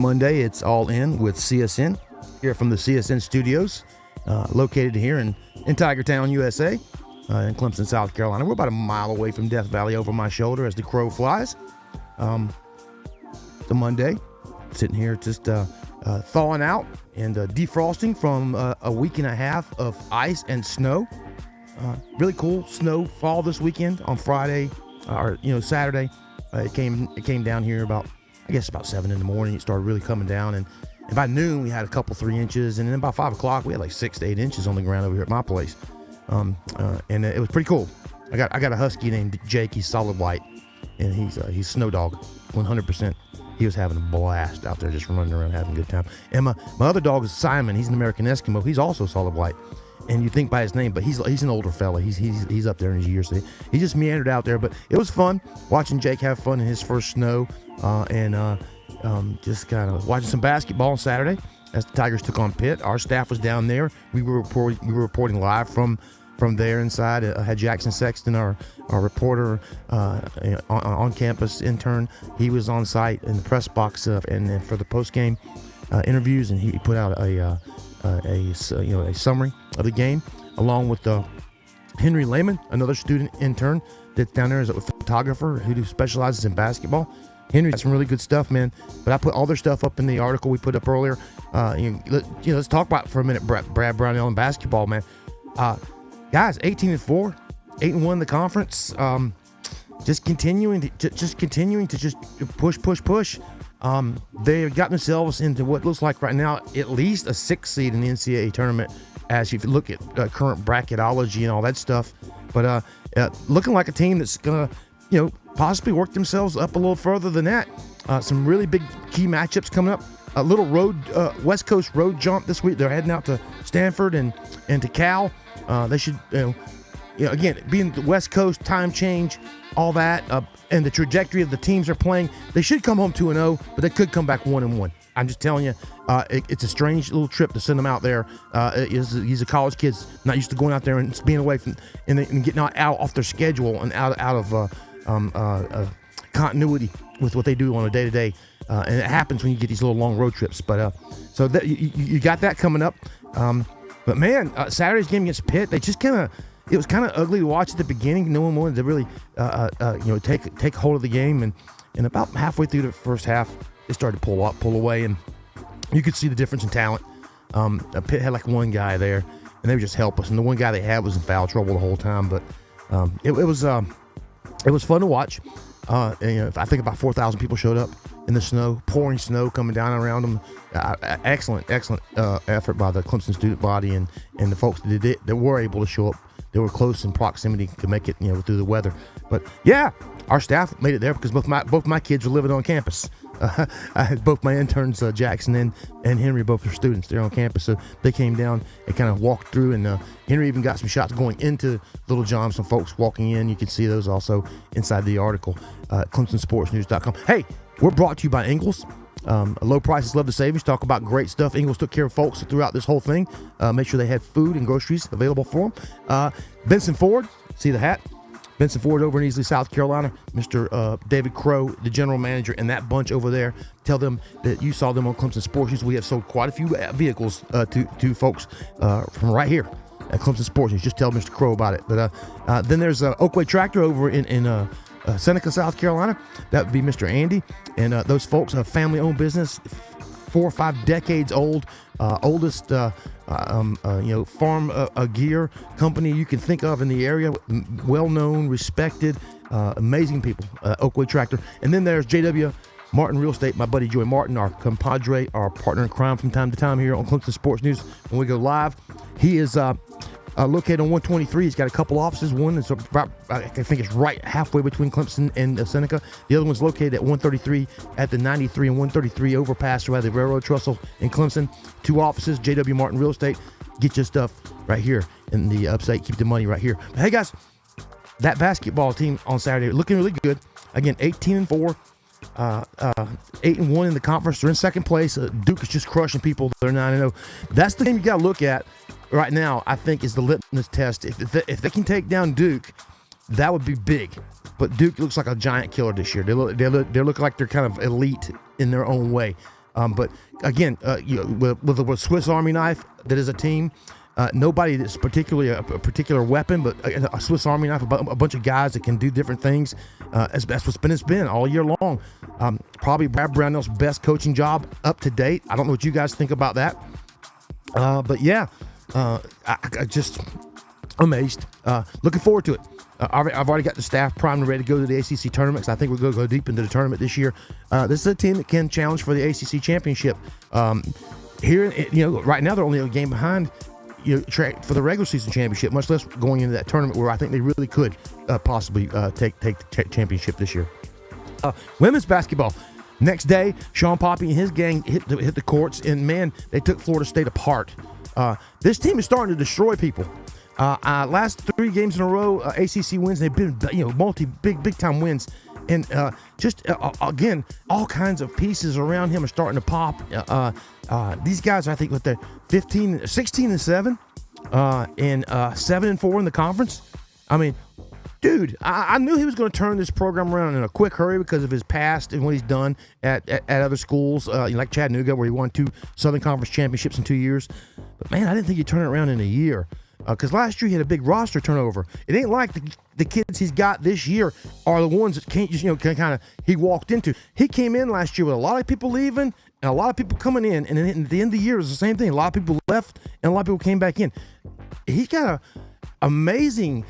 Monday, it's all in with CSN here from the CSN studios, located here in Tigertown, USA, in Clemson, South Carolina. We're about a mile away from Death Valley over my shoulder as the crow flies. It's a Monday, sitting here just thawing out and defrosting from a week and a half of ice and snow. Really cool snowfall this weekend on Friday, or Saturday. It came down here about 7 in the morning. It started really coming down, and by noon we had a couple 3 inches, and then by 5 o'clock we had like 6 to 8 inches on the ground over here at my place. And it was pretty cool. I got a husky named Jake. He's solid white, and he's snow dog, 100%. He was having a blast out there, just running around having a good time. And my other dog is Simon. He's an American Eskimo. He's also solid white, and you think by his name, but he's an older fella. He's up there in his years. So he just meandered out there, but it was fun watching Jake have fun in his first snow, and just kind of watching some basketball on Saturday as the Tigers took on Pitt. Our staff was down there. We were reporting live from there inside. I had Jackson Sexton, our reporter, on campus intern. He was on site in the press box and for the post game interviews, and he put out a summary of the game, along with Henry Lehman, another student intern that's down there as a photographer who specializes in basketball. Henry got some really good stuff, man. But I put all their stuff up in the article we put up earlier. Let's talk about it for a minute. Brad Brownell and basketball, man. Guys, 18-4, 8-1 in the conference. Just continuing to just push. They've gotten themselves into what looks like right now at least a 6th seed in the NCAA tournament, as if you look at current bracketology and all that stuff. But looking like a team that's gonna, possibly work themselves up a little further than that. Some really big key matchups coming up. A little West Coast road jump this week. They're heading out to Stanford and to Cal. They should, again, being the West Coast, time change, all that, and the trajectory of the teams they're playing, they should come home 2-0, but they could come back 1-1. I'm just telling you, it's a strange little trip to send them out there. He's a college kid, not used to going out there and being away from and getting out off their schedule and out of continuity with what they do on a day-to-day. And it happens when you get these little long road trips. But so that, you got that coming up. But man, Saturday's game against Pitt, it was kind of ugly to watch at the beginning. No one wanted to really, take hold of the game. And about halfway through the first half, they started to pull away, and you could see the difference in talent. Pitt had like one guy there, and they were just helpless. And the one guy they had was in foul trouble the whole time. But it was fun to watch. I think about 4,000 people showed up in the snow, pouring snow coming down around them. Excellent effort by the Clemson student body and the folks that were able to show up. They were close in proximity to make it, through the weather. But yeah, our staff made it there because both my kids are living on campus. I had both my interns, Jackson and Henry, both are students. They're on campus, so they came down and kind of walked through. And Henry even got some shots going into Little John. Some folks walking in. You can see those also inside the article, ClemsonSportsNews.com. Hey, we're brought to you by Ingles. Low prices, love the savings. Talk about great stuff. Ingles took care of folks throughout this whole thing. Make sure they had food and groceries available for them. Benson Ford, see the hat? Benson Ford over in Easley, South Carolina. Mr. David Crow, the general manager, and that bunch over there. Tell them that you saw them on Clemson Sports News. We have sold quite a few vehicles to folks from right here at Clemson Sports News. Just tell Mr. Crow about it. But then there's Oakway Tractor over in Seneca, South Carolina. That would be Mr. Andy. And those folks have family-owned business, 4 or 5 decades old, oldest farm gear company you can think of in the area. Well-known, respected, amazing people, Oakway Tractor. And then there's J.W. Martin Real Estate, my buddy Joey Martin, our compadre, our partner in crime from time to time here on Clemson Sports News when we go live. He is located on 123. He's got a couple offices. One is about, I think it's right halfway between Clemson and Seneca. The other one's located at 133 at the 93 and 133 overpass around the railroad trestle in Clemson. 2 offices, J.W. Martin Real Estate. Get your stuff right here in the upstate. Keep the money right here. But hey, guys, that basketball team on Saturday looking really good. Again, 18-4. 8-1 in the conference. They're in second place. Duke is just crushing people. They're 9-0. That's the game you got to look at right now. I think is the litmus test. If they can take down Duke, that would be big. But Duke looks like a giant killer this year. They look like they're kind of elite in their own way. But again, with a Swiss Army knife that is a team. Nobody that's particularly a particular weapon, but a Swiss Army knife, a bunch of guys that can do different things. That's what's been all year long. Probably Brad Brownell's best coaching job up to date. I don't know what you guys think about that. But yeah, I just amazed. Looking forward to it. I've already got the staff primed and ready to go to the ACC tournament, so I think we're going to go deep into the tournament this year. This is a team that can challenge for the ACC championship. Here, right now they're only a game behind for the regular season championship, much less going into that tournament where I think they really could possibly take the championship this year. Women's basketball. Next day, Sean Poppy and his gang hit the courts, and man, they took Florida State apart. This team is starting to destroy people. Last 3 games in a row, ACC wins. They've been big time wins, and again, all kinds of pieces around him are starting to pop. These guys, I think, with their 16-7, and 7-4 in the conference. I mean, dude, I knew he was going to turn this program around in a quick hurry because of his past and what he's done at other schools, like Chattanooga, where he won 2 Southern Conference championships in 2 years. But man, I didn't think he'd turn it around in a year. Because last year he had a big roster turnover. It ain't like the kids he's got this year are the ones that can't just he walked into. He came in last year with a lot of people leaving and a lot of people coming in, and then at the end of the year it was the same thing. A lot of people left and a lot of people came back in. He's got a amazing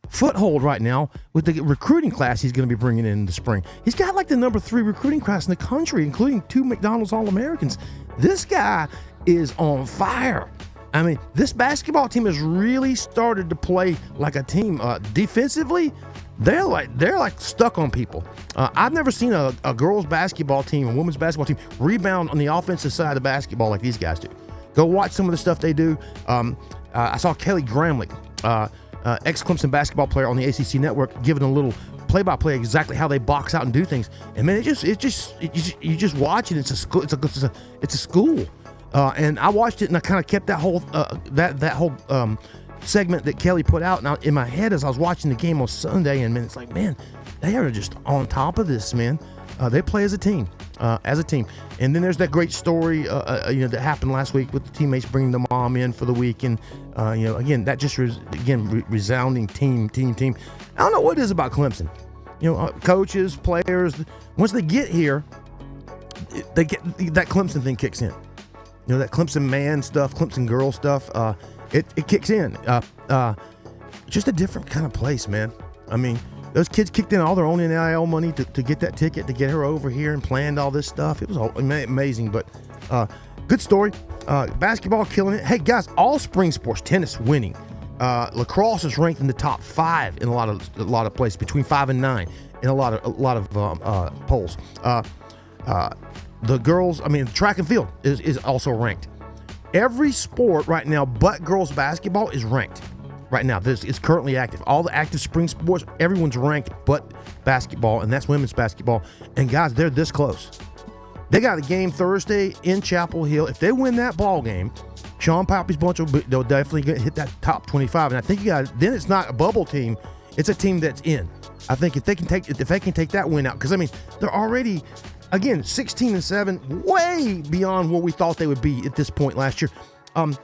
foothold right now with the recruiting class he's going to be bringing in the spring. He's got like the number 3 recruiting class in the country, including 2 McDonald's All-Americans. This guy is on fire. I mean, this basketball team has really started to play like a team. Defensively, they're like stuck on people. I've never seen a girls basketball team, a women's basketball team, rebound on the offensive side of basketball like these guys do. Go watch some of the stuff they do. I saw Kelly Gramlich, ex-Clemson basketball player on the ACC network, giving a little play-by-play exactly how they box out and do things. And man, you just watch it. It's a school. And I watched it, and I kind of kept that whole segment that Kelly put out. Now in my head as I was watching the game on Sunday, and man, it's like, man, they are just on top of this, man. They play as a team, And then there's that great story, that happened last week with the teammates bringing the mom in for the week, and again, that just resounding team. I don't know what it is about Clemson. Coaches, players, once they get here, they get that Clemson thing kicks in. That Clemson man stuff, Clemson girl stuff, it kicks in. Just a different kind of place, man. I mean, those kids kicked in all their own NIL money to get that ticket, to get her over here, and planned all this stuff. It was all amazing, but good story. Basketball killing it. Hey, guys, all spring sports, tennis winning. Lacrosse is ranked in the top 5 in a lot of places, between 5 and 9 in a lot of polls. The girls, track and field is also ranked. Every sport right now but girls basketball is ranked right now. This is currently active. All the active spring sports, everyone's ranked but basketball, and that's women's basketball. And guys, they're this close. They got a game Thursday in Chapel Hill. If they win that ball game, Sean Poppy's bunch they'll definitely hit that top 25. And I think then it's not a bubble team, it's a team that's in. I think if they can take that win out, because they're already, again, 16-7, way beyond what we thought they would be at this point last year. I'm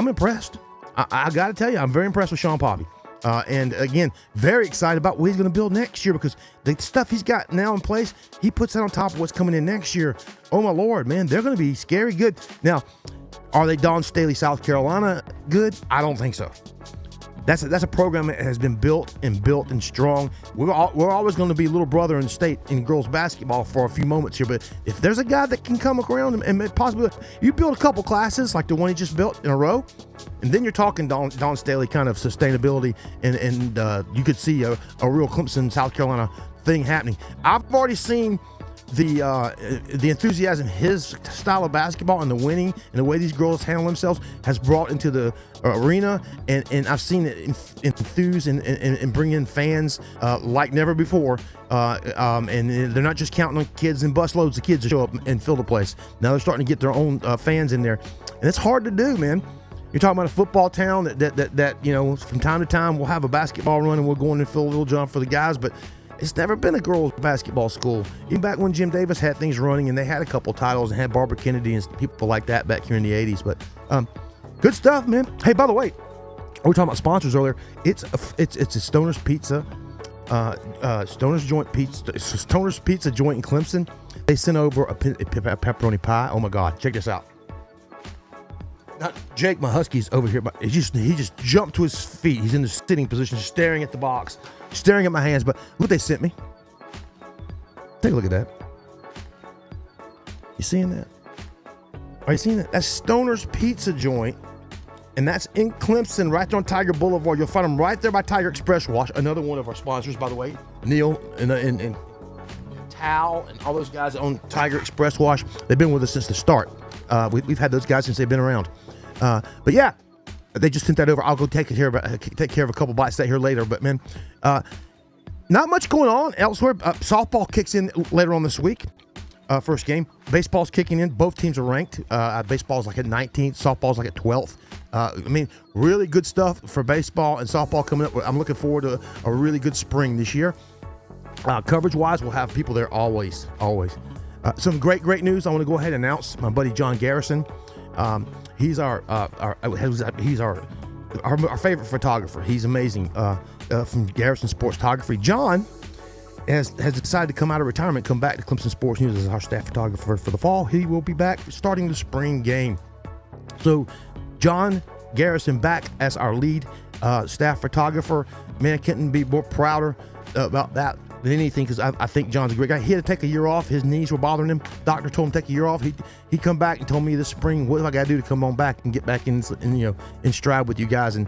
impressed. I got to tell you, I'm very impressed with Sean Poppy. And again, very excited about what he's going to build next year, because the stuff he's got now in place, he puts that on top of what's coming in next year. Oh my Lord, man, they're going to be scary good. Now, are they Dawn Staley, South Carolina good? I don't think so. That's a program that has been built and strong. We're always going to be little brother in the state in girls basketball for a few moments here. But if there's a guy that can come around and possibly, you build a couple classes like the one he just built in a row, and then you're talking Dawn Staley kind of sustainability, and you could see a real Clemson, South Carolina thing happening. I've already seen the enthusiasm his style of basketball and the winning and the way these girls handle themselves has brought into the arena, and I've seen it enthuse and bring in fans like never before, and they're not just counting on kids and busloads of kids to show up and fill the place. Now they're starting to get their own fans in there, and it's hard to do, man. You're talking about a football town that from time to time we'll have a basketball run and we're going to fill Little John for the guys, but It's never been a girls basketball school. Even back when Jim Davis had things running and they had a couple titles and had Barbara Kennedy and people like that back here in the 80s. But good stuff, man. Hey, by the way, we were talking about sponsors earlier. It's a Stoner's Pizza, Stoner's Pizza joint in Clemson. They sent over a pepperoni pie. Oh my God, check this out. Now, Jake, my husky's over here, but he just jumped to his feet. He's in the sitting position, staring at the box, staring at my hands. But look, they sent me. Take a look at that. You seeing that? Are you seeing that? That's Stoner's Pizza Joint, and that's in Clemson, right there on Tiger Boulevard. You'll find them right there by Tiger Express Wash, another one of our sponsors, by the way. Neil and Tal and all those guys on Tiger Express Wash. They've been with us since the start. We've had those guys since they've been around. But yeah, they just sent that over. I'll go take care of a couple bites that here later. But man, not much going on elsewhere. Softball kicks in later on this week. First game. Baseball's kicking in. Both teams are ranked. Baseball's like at 19th. Softball's like at 12th. I mean, really good stuff for baseball and softball coming up. I'm looking forward to a really good spring this year. Coverage-wise, we'll have people there always. Some great news. I want to go ahead and announce my buddy John Garrison. He's our favorite photographer. He's amazing. From Garrison Sports Photography. John has decided to come out of retirement, come back to Clemson Sports News as our staff photographer for the fall. He will be back starting the spring game. So John Garrison back as our lead staff photographer. Man, I couldn't be more prouder about that than anything, because I think John's a great guy. He had to take a year off. His knees were bothering him. Doctor told him to take a year off. He come back and told me this spring, what do I got to do to come on back and get back in stride with you guys, and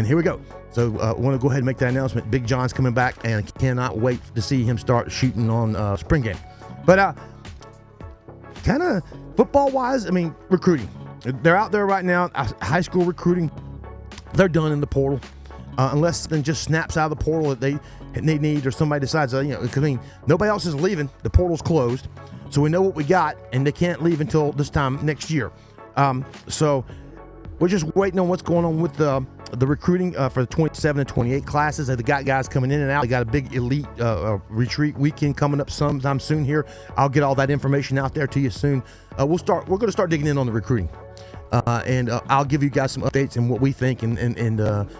here we go. So I want to go ahead and make that announcement. Big John's coming back, and I cannot wait to see him start shooting on spring game. But kind of football-wise, I mean, recruiting. They're out there right now. High school recruiting, they're done in the portal. Unless something just snaps out of the portal that they need, or somebody decides, I mean, nobody else is leaving. The portal's closed, so we know what we got, and they can't leave until this time next year. So we're just waiting on what's going on with the recruiting for the 27 and 28 classes. They got guys coming in and out. They got a big elite retreat weekend coming up sometime soon here. I'll get all that information out there to you soon. We're going to start digging in on the recruiting. And I'll give you guys some updates and what we think and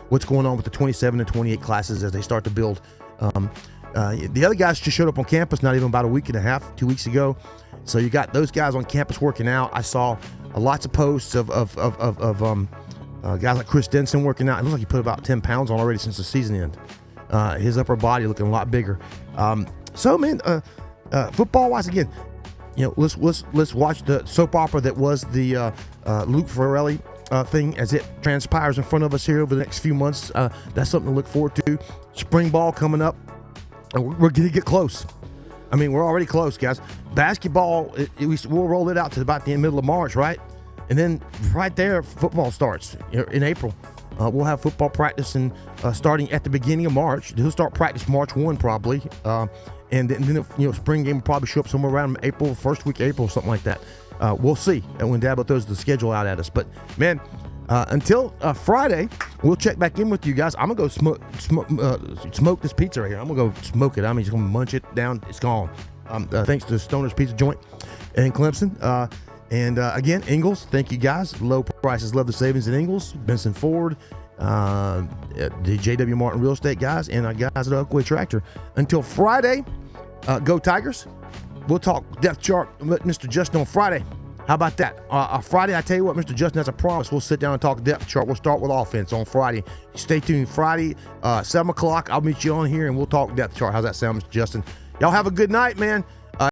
what's going on with the 27 and 28 classes as they start to build. The other guys just showed up on campus not even about a week and a half, 2 weeks ago. So you got those guys on campus working out. I saw lots of posts of guys like Chris Denson working out. It looks like he put about 10 pounds on already since the season end. His upper body looking a lot bigger. So man, football-wise, again, let's watch the soap opera that was the Luke Farrelly thing as it transpires in front of us here over the next few months. That's something to look forward to. Spring ball coming up. We're going to get close. I mean, we're already close, guys. Basketball, we'll roll it out to about the middle of March, right? And then right there, football starts in April. We'll have football practice starting at the beginning of March. He'll start practice March 1 probably. And then spring game will probably show up somewhere around April, first week of April, something like that. We'll see when Dabo throws the schedule out at us. But man, until Friday, we'll check back in with you guys. I'm gonna go smoke this pizza right here. I'm gonna go smoke it. I'm just gonna munch it down. It's gone. Thanks to Stoner's Pizza Joint in Clemson. And again, Ingles, thank you guys. Low prices, love the savings at Ingles. Benson Ford, the J.W. Martin Real Estate guys, and our guys at Oakway Tractor. Until Friday, go Tigers. We'll talk depth chart with Mr. Justin on Friday. How about that? Friday, I tell you what, Mr. Justin has a promise. We'll sit down and talk depth chart. We'll start with offense on Friday. Stay tuned. Friday, 7 o'clock, I'll meet you on here, and we'll talk depth chart. How's that sound, Mr. Justin? Y'all have a good night, man.